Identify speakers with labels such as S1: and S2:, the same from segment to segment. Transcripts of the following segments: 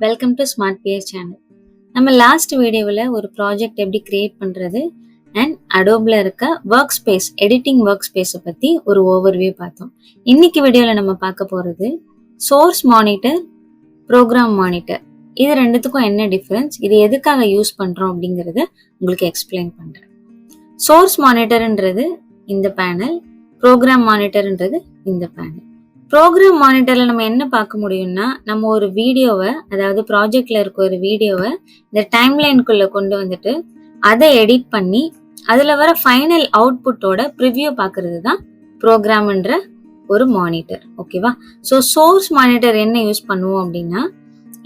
S1: Welcome to Smartpeer channel. நம்ம last வீடியோவில் ஒரு ப்ராஜெக்ட் எப்படி கிரியேட் பண்ணுறது அண்ட் அடோபில் இருக்க ஒர்க் ஸ்பேஸ் எடிட்டிங் ஒர்க் ஸ்பேஸை பற்றி ஒரு ஓவர்வியூ பார்த்தோம். இன்னைக்கு வீடியோவில் நம்ம பார்க்க போகிறது சோர்ஸ் மானிட்டர், ப்ரோக்ராம் மானிட்டர். இது ரெண்டுத்துக்கும் என்ன டிஃப்ரென்ஸ், இது எதுக்காக யூஸ் பண்ணுறோம் அப்படிங்கிறத உங்களுக்கு எக்ஸ்பிளைன் பண்ணுறேன். சோர்ஸ் மானிட்டர்ன்றது இந்த பேனல், ப்ரோக்ராம் மானிட்டர்ன்றது இந்த பேனல். ப்ரோக்ராம் மானிட்டர்ல நம்ம என்ன பார்க்க முடியும்னா, நம்ம ஒரு வீடியோவை, அதாவது ப்ராஜெக்ட்ல இருக்க ஒரு வீடியோவை இந்த டைம்லைனுக்குள்ள கொண்டு வந்துட்டு அதை எடிட் பண்ணி அதுல வர ஃபைனல் அவுட்புட்டோட ப்ரிவியூ பார்க்கறது தான் ப்ரோக்ராம்ன்ற ஒரு மானிட்டர். ஓகேவா? ஸோ சோர்ஸ் மானிட்டர் என்ன யூஸ் பண்ணுவோம் அப்படின்னா,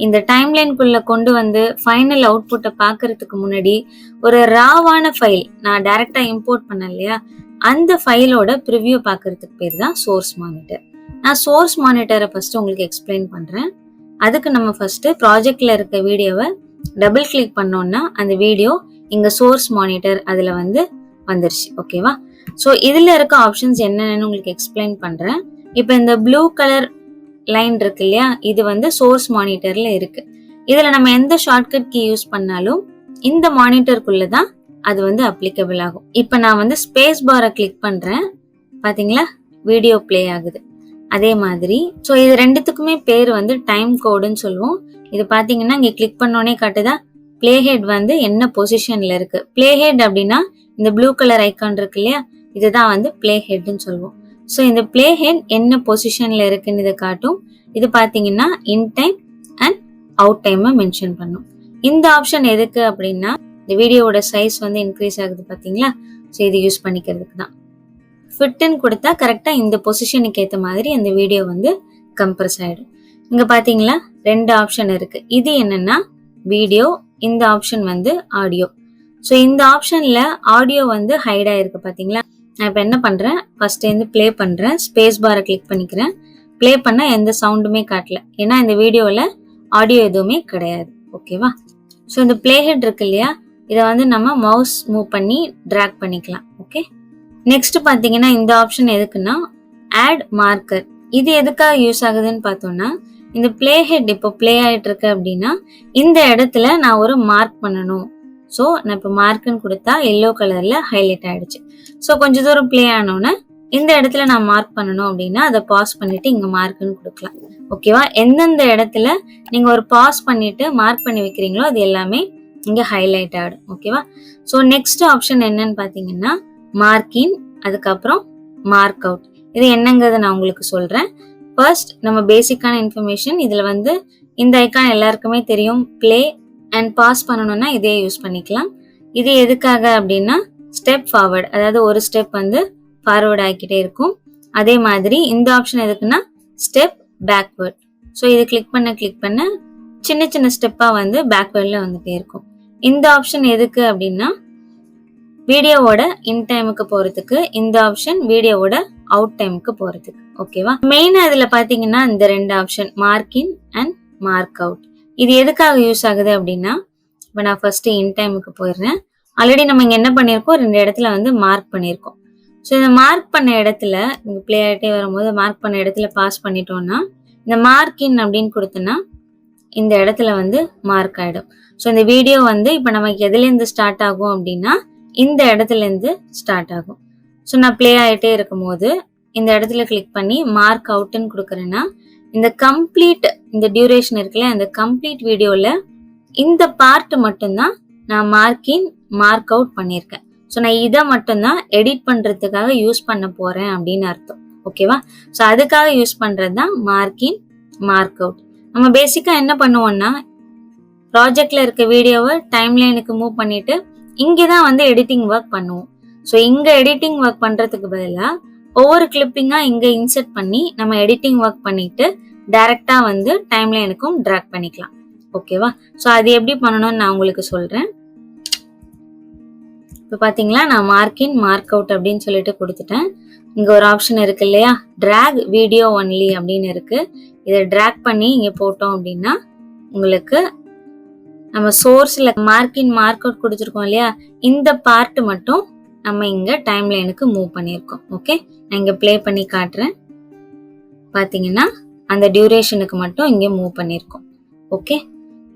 S1: இந்த டைம்லைனுக்குள்ள கொண்டு வந்து ஃபைனல் அவுட்புட்டை பார்க்கறதுக்கு முன்னாடி ஒரு ராவான ஃபைல் நான் டைரக்டா இம்போர்ட் பண்ண இல்லையா, அந்த ஃபைலோட ப்ரிவியூ பார்க்கறதுக்கு பேர் தான் சோர்ஸ் மானிட்டர். நான் சோர்ஸ் மானிட்டரை ஃபர்ஸ்ட் உங்களுக்கு எக்ஸ்பிளைன் பண்றேன். அதுக்கு நம்ம ஃபர்ஸ்ட் ப்ராஜெக்ட்ல இருக்க வீடியோவை டபுள் கிளிக் பண்ணோம்னா அந்த வீடியோ இங்க சோர்ஸ் மானிட்டர் அதுல வந்துருச்சு. ஓகேவா? ஸோ இதுல இருக்க ஆப்ஷன்ஸ் என்னென்னு உங்களுக்கு எக்ஸ்பிளைன் பண்றேன். இப்போ இந்த ப்ளூ கலர் லைன் இருக்கு இல்லையா, இது சோர்ஸ் மானிட்டர்ல இருக்கு. இதுல நம்ம எந்த ஷார்ட்கட் கீ யூஸ் பண்ணாலும் இந்த மானிட்டருக்குள்ள தான் அது அப்ளிகபிள் ஆகும். இப்போ நான் ஸ்பேஸ் பாரை கிளிக் பண்றேன், பாத்தீங்களா, வீடியோ பிளே ஆகுது. அதே மாதிரி ஸோ இது ரெண்டுத்துக்குமே பேர் டைம் கோடுன்னு சொல்லுவோம். இது பாத்தீங்கன்னா இங்க கிளிக் பண்ணோடனே காட்டுதா பிளே ஹெட் என்ன பொசிஷன்ல இருக்கு. பிளே ஹெட் அப்படின்னா இந்த ப்ளூ கலர் ஐக்கான் இருக்கு இல்லையா, இதுதான் பிளே ஹெட்னு சொல்லுவோம். ஸோ இந்த பிளே ஹெட் என்ன பொசிஷன்ல இருக்குன்னு இதை காட்டும். இது பாத்தீங்கன்னா in time and out time mention பண்ணும். இந்த ஆப்ஷன் எதுக்கு அப்படின்னா, இந்த வீடியோவோட சைஸ் இன்க்ரீஸ் ஆகுது பாத்தீங்களா, ஸோ இது யூஸ் பண்ணிக்கிறதுக்கு தான். ஃபிட்னு கொடுத்தா கரெக்டா இந்த பொசிஷனுக்கு ஏற்ற மாதிரி அந்த வீடியோ கம்ப்ரஸ் ஆயிடும். இங்க பாத்தீங்களா ரெண்டு ஆப்ஷன் இருக்கு. இது என்னன்னா வீடியோ, இந்த ஆப்ஷன் ஆடியோ. ஸோ இந்த ஆப்ஷன்ல ஆடியோ ஹைட் ஆயிருக்கு பாத்தீங்களா. நான் இப்போ என்ன பண்றேன், ஃபர்ஸ்ட் பிளே பண்றேன், ஸ்பேஸ் பாரை கிளிக் பண்ணிக்கிறேன். பிளே பண்ணா எந்த சவுண்டுமே காட்டல, ஏன்னா இந்த வீடியோல ஆடியோ எதுவுமே கிடையாது. ஓகேவா? ஸோ இந்த பிளே ஹெட் இருக்கு இல்லையா, இதை நம்ம மவுஸ் மூவ் பண்ணி டிராக் பண்ணிக்கலாம். ஓகே, நெக்ஸ்ட் பாத்தீங்கன்னா இந்த ஆப்ஷன் எதுக்குன்னா ஆட் மார்க்கர். இது எதுக்காக யூஸ் ஆகுதுன்னு பார்த்தோம்னா, இந்த பிளே ஹெட் இப்போ பிளே ஆயிட்டு இருக்கு அப்படின்னா இந்த இடத்துல நான் ஒரு மார்க் பண்ணணும். ஸோ நான் இப்போ மார்க்குன்னு கொடுத்தா எல்லோ கலர்ல ஹைலைட் ஆயிடுச்சு. ஸோ கொஞ்ச தூரம் பிளே ஆனோன்னு இந்த இடத்துல நான் மார்க் பண்ணணும் அப்படின்னா அதை பாஸ் பண்ணிட்டு இங்க மார்க்குன்னு கொடுக்கலாம். ஓகேவா? எந்தெந்த இடத்துல நீங்க ஒரு பாஸ் பண்ணிட்டு மார்க் பண்ணி வைக்கிறீங்களோ அது எல்லாமே இங்க ஹைலைட் ஆயிடும். ஓகேவா? ஸோ நெக்ஸ்ட் ஆப்ஷன் என்னன்னு பாத்தீங்கன்னா மார்க்கின், அதுக்கப்புறம் மார்க் அவுட். இது என்னங்கிறத நான் உங்களுக்கு சொல்றேன். ஃபர்ஸ்ட் நம்ம பேசிக்கான இன்ஃபர்மேஷன். இதுல இந்த ஐக்கான் எல்லாருக்குமே தெரியும். பிளே அண்ட் பாஸ் பண்ணணும்னா இதே யூஸ் பண்ணிக்கலாம். இது எதுக்காக அப்படின்னா ஸ்டெப் ஃபார்வர்ட், அதாவது ஒரு ஸ்டெப் ஃபார்வர்ட் ஆகிக்கிட்டே இருக்கும். அதே மாதிரி இந்த ஆப்ஷன் எதுக்குன்னா ஸ்டெப் பேக்வர்ட். ஸோ இது கிளிக் பண்ண சின்ன சின்ன ஸ்டெப்பா பேக்வர்ட்ல வந்துட்டே இருக்கும். இந்த ஆப்ஷன் எதுக்கு அப்படின்னா வீடியோவோட இன் டைமுக்கு போறதுக்கு, இந்த ஆப்ஷன் வீடியோவோட அவுட் டைமுக்கு போறதுக்கு. ஓகேவா? மெயினா இதுல பாத்தீங்கன்னா இந்த ரெண்டு option mark in and mark out. இது எதுக்காக யூஸ் ஆகுது அப்படின்னா, இப்போ நான் ஃபர்ஸ்ட் இன் டைமுக்கு போயிடுறேன். ஆல்ரெடி நம்ம இங்க என்ன பண்ணிருக்கோம், ரெண்டு இடத்துல மார்க் பண்ணிருக்கோம். ஸோ இந்த மார்க் பண்ண இடத்துல இங்க பிளே ஆகிட்டே வரும்போது மார்க் பண்ண இடத்துல பாஸ் பண்ணிட்டோம்னா இந்த மார்க் இன் அப்படின்னு கொடுத்தோன்னா இந்த இடத்துல மார்க் ஆயிடும். ஸோ இந்த வீடியோ இப்போ நமக்கு எதுல இருந்து ஸ்டார்ட் ஆகும் அப்படின்னா இந்த இடத்துல இருந்து ஸ்டார்ட் ஆகும். ஸோ நான் பிளே ஆகிட்டே இருக்கும் போது இந்த இடத்துல கிளிக் பண்ணி மார்க் அவுட்னு கொடுக்குறேன்னா இந்த கம்ப்ளீட் இந்த டியூரேஷன் இருக்குல்ல, அந்த கம்ப்ளீட் வீடியோல இந்த பார்ட் மட்டும்தான் நான் மார்க் இன் மார்க் அவுட் பண்ணியிருக்கேன். ஸோ நான் இதை மட்டும்தான் எடிட் பண்றதுக்காக யூஸ் பண்ண போறேன் அப்படின்னு அர்த்தம். ஓகேவா? ஸோ அதுக்காக யூஸ் பண்றது தான் மார்க் இன் மார்க் அவுட். நம்ம பேசிக்கா என்ன பண்ணுவோம்னா, ப்ராஜெக்ட்ல இருக்க வீடியோவை டைம் லைனுக்கு மூவ் பண்ணிட்டு இங்கதான் எடிட்டிங் ஒர்க் பண்ணுவோம். ஸோ இங்க எடிட்டிங் ஒர்க் பண்றதுக்கு பதிலா ஒவ்வொரு கிளிப்பிங்கா இங்க இன்சர்ட் பண்ணி நம்ம எடிட்டிங் ஒர்க் பண்ணிட்டு டைரக்டா டைம் லைனுக்கும் டிராக் பண்ணிக்கலாம். ஓகேவா? ஸோ அது எப்படி பண்ணணும்னு நான் உங்களுக்கு சொல்றேன். இப்போ பாத்தீங்களா, நான் மார்க் இன் மார்க் அவுட் அப்படின்னு சொல்லிட்டு கொடுத்துட்டேன். இங்க ஒரு ஆப்ஷன் இருக்கு இல்லையா, டிராக் வீடியோ ஒன்லி அப்படின்னு இருக்கு. இதை டிராக் பண்ணி இங்க போட்டோம் அப்படின்னா உங்களுக்கு நம்ம சோர்ஸ்ல மார்க் இன் மார்க் அவுட் கொடுத்துருக்கோம் இல்லையா, இந்த பார்ட் மட்டும் நம்ம இங்க டைம் லைனுக்கு மூவ் பண்ணியிருக்கோம். ஓகே, நான் இங்க பிளே பண்ணி காட்டுறேன். பாத்தீங்கன்னா அந்த டியூரேஷனுக்கு மட்டும் இங்க மூவ் பண்ணியிருக்கோம். ஓகே,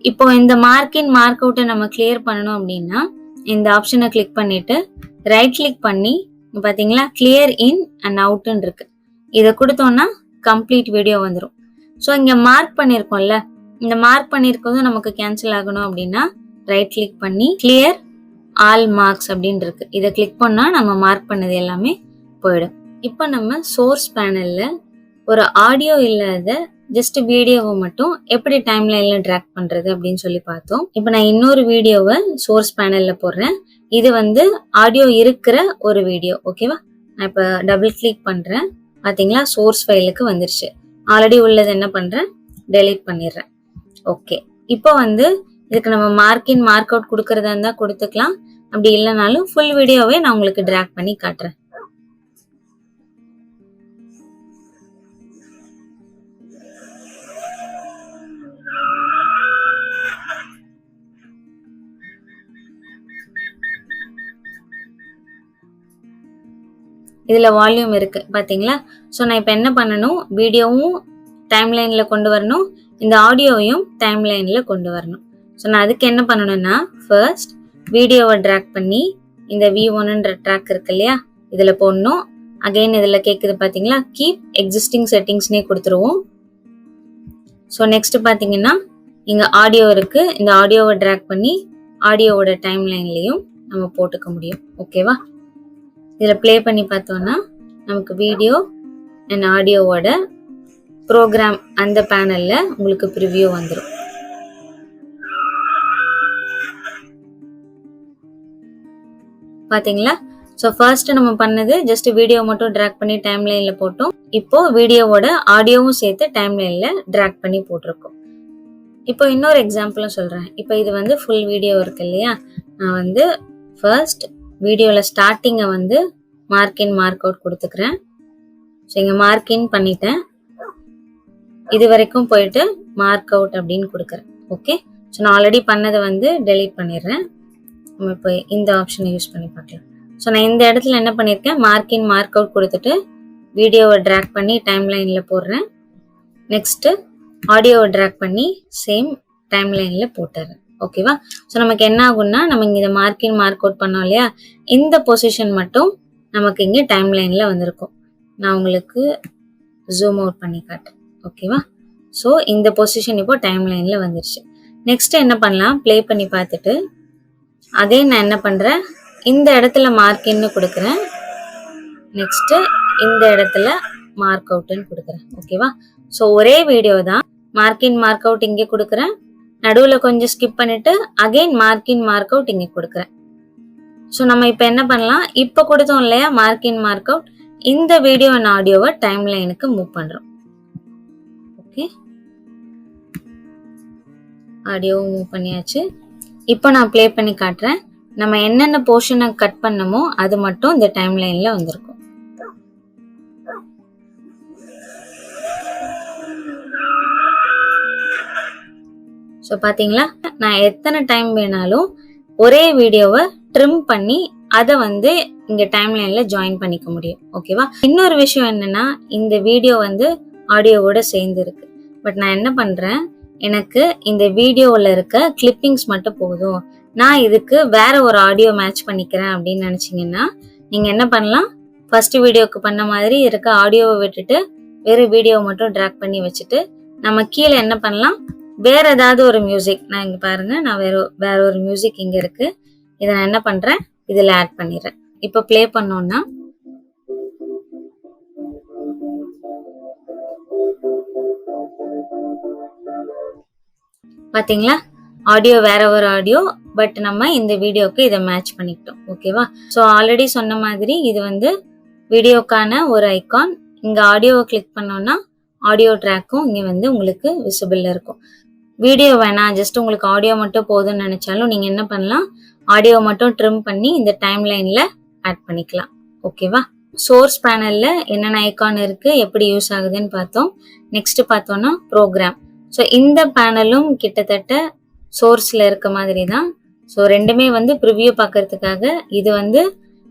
S1: இப்போ இந்த மார்க் இன் மார்க் அவுட்டை நம்ம கிளியர் பண்ணணும் அப்படின்னா இந்த ஆப்ஷனை கிளிக் பண்ணிட்டு ரைட் கிளிக் பண்ணி பாத்தீங்களா கிளியர் இன் அண்ட் அவுட்னு இருக்கு. இதை கொடுத்தோம்னா கம்ப்ளீட் வீடியோ வந்துடும். ஸோ இங்க மார்க் பண்ணிருக்கோம்ல, இந்த மார்க் பண்ணிருக்கதும் நமக்கு கேன்சல் ஆகணும் அப்படின்னா ரைட் கிளிக் பண்ணி கிளியர் ஆல் மார்க்ஸ் அப்படின்னு இருக்கு. இதை கிளிக் பண்ணா நம்ம மார்க் பண்ணது எல்லாமே போயிடும். இப்போ நம்ம சோர்ஸ் பேனல்ல ஒரு ஆடியோ இல்லாத ஜஸ்ட் வீடியோவை மட்டும் எப்படி டைம்லைன்ல டிராக் பண்றது அப்படின்னு சொல்லி பார்த்தோம். இப்போ நான் இன்னொரு வீடியோவை சோர்ஸ் பேனல்ல போடுறேன். இது வந்து ஆடியோ இருக்கிற ஒரு வீடியோ. ஓகேவா, நான் இப்போ டபுள் கிளிக் பண்றேன். பாத்தீங்களா சோர்ஸ் ஃபைலுக்கு வந்துருச்சு. ஆல்ரெடி உள்ளது என்ன பண்றேன், டெலீட் பண்ணிடுறேன். ஓகே, இப்போ வந்து இதுக்கு நம்ம மார்க் இன் மார்க் அவுட் கொடுக்கறதா இருந்தா கொடுத்துக்கலாம். அப்படி இல்லைனாலும் ஃபுல் வீடியோவே நான் உங்களுக்கு டிராக் பண்ணி காட்டுறேன். இதுல வால்யூம் இருக்கு பாத்தீங்களா. ஸோ நான் இப்போ என்ன பண்ணணும், வீடியோவும் டைம்லைன்ல கொண்டு வரணும், இந்த ஆடியோவையும் டைம்லைன்ல கொண்டு வரணும். ஸோ நான் அதுக்கு என்ன பண்ணணும்னா ஃபர்ஸ்ட் வீடியோவை டிராக் பண்ணி இந்த V1ன்ற ட்ராக் இருக்கு இல்லையா, இதுல போடணும். அகைன் இதுல கேக்குது பாத்தீங்களா, கீப் எக்ஸிஸ்டிங் செட்டிங்ஸ்னே கொடுத்துருவோம். ஸோ நெக்ஸ்ட் பாத்தீங்கன்னா இங்க ஆடியோ இருக்கு, இந்த ஆடியோவை டிராக் பண்ணி ஆடியோவோட டைம்லைன்லயும் நம்ம போட்டுக்க முடியும். ஓகேவா, இதுல பிளே பண்ணி பார்த்தோம்னா நமக்கு வீடியோ அண்ட் ஆடியோவோட ப்ரோக்ராம் அந்த பேனல்ல உங்களுக்கு ப்ரிவியூ வந்துடும். பாத்தீங்களா. ஸோ ஃபர்ஸ்ட் நம்ம பண்ணது ஜஸ்ட் வீடியோ மட்டும் டிராக் பண்ணி டைம்லைன்ல போட்டோம். இப்போ வீடியோவோட ஆடியோவும் சேர்த்து டைம்லைன்ல டிராக் பண்ணி போட்டிருக்கோம். இப்போ இன்னொரு எக்ஸாம்பிளும் சொல்றேன். இப்போ இது வந்து ஃபுல் வீடியோ இருக்கு இல்லையா, நான் வந்து ஃபர்ஸ்ட் வீடியோல ஸ்டார்டிங்கை வந்து மார்க் இன் மார்க் அவுட் கொடுத்துக்கிறேன். ஸோ இங்க மார்க் இன் பண்ணிட்டேன், இது வரைக்கும் போயிட்டு மார்க் அவுட் அப்படின்னு கொடுக்குறேன். ஓகே, ஸோ நான் ஆல்ரெடி பண்ணதை வந்து டெலீட் பண்ணிடுறேன். நம்ம இப்போ இந்த ஆப்ஷனை யூஸ் பண்ணி பார்க்கலாம். ஸோ நான் இந்த இடத்துல என்ன பண்ணியிருக்கேன், மார்க் இன் மார்க் அவுட் கொடுத்துட்டு வீடியோவை டிராக் பண்ணி டைம்லைன்ல போடுறேன். நெக்ஸ்ட் ஆடியோவை டிராக் பண்ணி சேம் டைம்லைன்ல போட்டுறேன். ஓகேவா, ஸோ நமக்கு என்ன ஆகும்னா நம்ம இங்க இதை மார்க் இன் மார்க் அவுட் பண்ணோம் இல்லையா, இந்த பொசிஷன் மட்டும் நமக்கு இங்க டைம்லைன்ல வந்திருக்கும். நான் உங்களுக்கு ஜூம் அவுட் பண்ணி காட்டுறேன். ஓகேவா, ஸோ இந்த பொசிஷன் இப்போ டைம்லைன்ல வந்துருச்சு. நெக்ஸ்ட் என்ன பண்ணலாம், பிளே பண்ணி பார்த்துட்டு அதே நான் என்ன பண்றேன், இந்த இடத்துல மார்க் இன்னு கொடுக்குறேன், நெக்ஸ்ட் இந்த இடத்துல மார்க் அவுட்னு கொடுக்குறேன். ஓகேவா, ஸோ ஒரே வீடியோ தான், மார்க் இன் மார்க் அவுட் இங்கே கொடுக்குறேன், நடுவில் கொஞ்சம் ஸ்கிப் பண்ணிட்டு again mark in mark out இங்கே கொடுக்குறேன். ஸோ நம்ம இப்போ என்ன பண்ணலாம், இப்போ கொடுத்தோம் இல்லையா மார்க் இன் மார்க் அவுட், இந்த வீடியோ அண்ட் ஆடியோவை டைம்லைனுக்கு மூவ் பண்றோம். ஓகே, ஆடியோவை மூவ் பண்ணியாச்சு. இப்போ நான் பிளே பண்ணி காட்டுறேன். நம்ம என்னென்ன போர்ஷனை கட் பண்ணமோ அது மட்டும் இந்த டைம்லைன்ல வந்திருக்கும். ஸோ பாத்தீங்களா, நான் எத்தனை டைம் வேணாலும் ஒரே வீடியோவை ட்ரிம் பண்ணி அதை வந்து இங்க டைம்லைன்ல ஜாயின் பண்ணிக்க முடியும். ஓகேவா, இன்னொரு விஷயம் என்னன்னா இந்த வீடியோ வந்து ஆடியோவோட சேர்ந்து இருக்கு. பட் நான் என்ன பண்றேன், எனக்கு இந்த வீடியோவில் இருக்க கிளிப்பிங்ஸ் மட்டும் போதும், நான் இதுக்கு வேற ஒரு ஆடியோ மேட்ச் பண்ணிக்கிறேன் அப்படின்னு நினைச்சீங்கன்னா நீங்க என்ன பண்ணலாம், ஃபர்ஸ்ட் வீடியோக்கு பண்ண மாதிரி இருக்க ஆடியோவை விட்டுட்டு வேற வீடியோ மட்டும் டிராக் பண்ணி வச்சுட்டு நம்ம கீழே என்ன பண்ணலாம், வேற ஏதாவது ஒரு மியூசிக், நான் இங்க பாருங்க நான் வேற ஒரு மியூசிக் இங்க இருக்கு, இதை நான் என்ன பண்றேன் இதுல ஆட் பண்ணிடுறேன். இப்ப பிளே பண்ணோம்னா பாத்தீங்களா, ஆடியோ வேற ஒரு ஆடியோ, பட் நம்ம இந்த வீடியோக்கு இதை மேட்ச் பண்ணிக்கிட்டோம். ஓகேவா, ஸோ ஆல்ரெடி சொன்ன மாதிரி இது வந்து வீடியோக்கான ஒரு ஐகான். இங்க ஆடியோவை கிளிக் பண்ணோம்னா ஆடியோ ட்ராக்கும் இங்க வந்து உங்களுக்கு விசிபிள்ல இருக்கும். வீடியோ வேணாம், ஜஸ்ட் உங்களுக்கு ஆடியோ மட்டும் போதும்னு நினைச்சாலும் நீங்க என்ன பண்ணலாம், ஆடியோ மட்டும் ட்ரிம் பண்ணி இந்த டைம்லைன்ல ஆட் பண்ணிக்கலாம். ஓகேவா, சோர்ஸ் பேனல்ல என்னென்ன ஐகான் இருக்கு, எப்படி யூஸ் ஆகுதுன்னு பார்த்தோம். நெக்ஸ்ட் பார்த்தோம்னா ப்ரோக்ராம். ஸோ இந்த பேனலும் கிட்டத்தட்ட சோர்ஸ்ல இருக்க மாதிரி தான். ஸோ ரெண்டுமே வந்து ப்ரிவியூ பார்க்கறதுக்காக, இது வந்து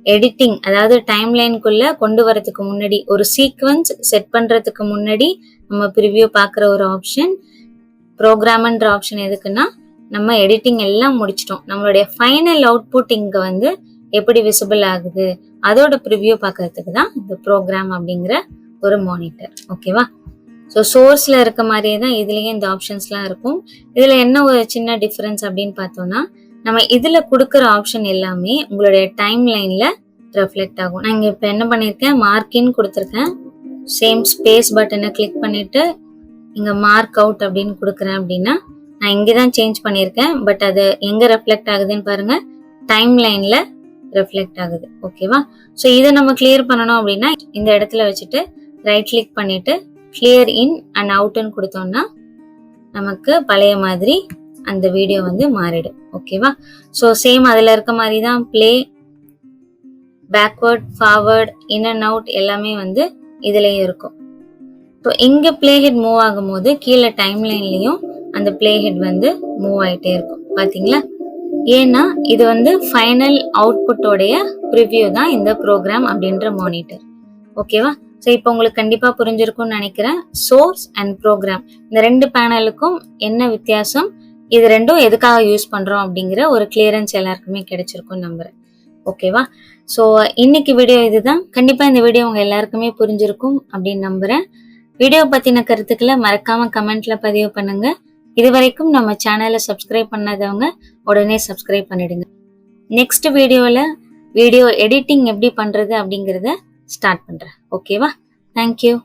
S1: எடிட்டிங், அதாவது டைம்லைனுக்குள்ள கொண்டு வரதுக்கு முன்னாடி ஒரு சீக்வன்ஸ் செட் பண்றதுக்கு முன்னாடி நம்ம ப்ரிவியூ பார்க்குற ஒரு ஆப்ஷன். ப்ரோக்ராம்ன்ற ஆப்ஷன் எதுக்குன்னா நம்ம எடிட்டிங் எல்லாம் முடிச்சிட்டோம். நம்மளுடைய ஃபைனல் அவுட்புட் இங்க வந்து எப்படி விசிபிள் ஆகுது அதோட ப்ரிவ்யூ பார்க்கறதுக்கு தான் இந்த ப்ரோக்ராம் அப்படிங்கிற ஒரு மானிட்டர். ஓகேவா? ஸோ சோர்ஸ்ல இருக்க மாதிரியே தான் இதுலயும் இந்த ஆப்ஷன்ஸ்லாம் இருக்கும். இதுல என்ன ஒரு சின்ன டிஃபரன்ஸ் அப்படின்னு பார்த்தோம்னா, நம்ம இதுல கொடுக்குற ஆப்ஷன் எல்லாமே உங்களுடைய டைம் லைன்ல ரெஃப்ளெக்ட் ஆகும். நான் இங்க இப்ப என்ன பண்ணிருக்கேன், மார்க்கின் கொடுத்துருக்கேன். சேம் ஸ்பேஸ் பட்டனை கிளிக் பண்ணிட்டு இங்க மார்க் அவுட் அப்படின்னு கொடுக்குறேன் அப்படின்னா நான் இங்கதான் சேஞ்ச் பண்ணிருக்கேன். பட் அது எங்க ரெஃப்ளெக்ட் ஆகுதுன்னு பாருங்க, டைம் லைன்ல ரெஃப்ளெக்ட் ஆகுது. ஓகேவா? ஸோ இதை நம்ம கிளியர் பண்ணணும் அப்படின்னா இந்த இடத்துல வச்சுட்டு ரைட் கிளிக் பண்ணிட்டு கிளியர் இன் அண்ட் அவுட்னு கொடுத்தோம்னா நமக்கு பழைய மாதிரி அந்த வீடியோ வந்து மாறிடும். ஓகேவா? ஸோ சேம் அதுல இருக்க மாதிரி தான் play, backward, forward, in and out எல்லாமே வந்து இதுலயும் இருக்கும். ஸோ இங்க பிளே ஹெட் மூவ் ஆகும் போது கீழே டைம் லைன்லயும் அந்த பிளே ஹெட் வந்து மூவ் ஆயிட்டே இருக்கும். பாத்தீங்களா? ஏன்னா இது வந்து ஃபைனல் அவுட்புட்டோடைய ப்ரிவ்யூ தான் இந்த ப்ரோக்ராம் அப்படின்ற மானிட்டர். ஓகேவா? ஸோ இப்போ உங்களுக்கு கண்டிப்பா புரிஞ்சிருக்கும்னு நினைக்கிறேன். சோர்ஸ் அண்ட் ப்ரோக்ராம் இந்த ரெண்டு பேனலுக்கும் என்ன வித்தியாசம், இது ரெண்டும் எதுக்காக யூஸ் பண்றோம் அப்படிங்கிற ஒரு கிளியரன்ஸ் எல்லாருக்குமே கிடைச்சிருக்கும்னு நம்புறேன். ஓகேவா? ஸோ இன்னைக்கு வீடியோ இதுதான். கண்டிப்பா இந்த வீடியோ உங்க எல்லாருக்குமே புரிஞ்சிருக்கும் அப்படின்னு நம்புறேன். வீடியோ பத்தின கருத்துக்களை மறக்காம கமெண்ட்ல பதிவு பண்ணுங்க. இது வரைக்கும் நம்ம சேனலை சப்ஸ்கிரைப் பண்ணாதவங்க உடனே சப்ஸ்கிரைப் பண்ணிடுங்க. நெக்ஸ்ட் வீடியோல வீடியோ எடிட்டிங் எப்படி பண்றது அப்படிங்கறத ஸ்டார்ட் பண்றேன். ஓகேவா? தேங்க்யூ.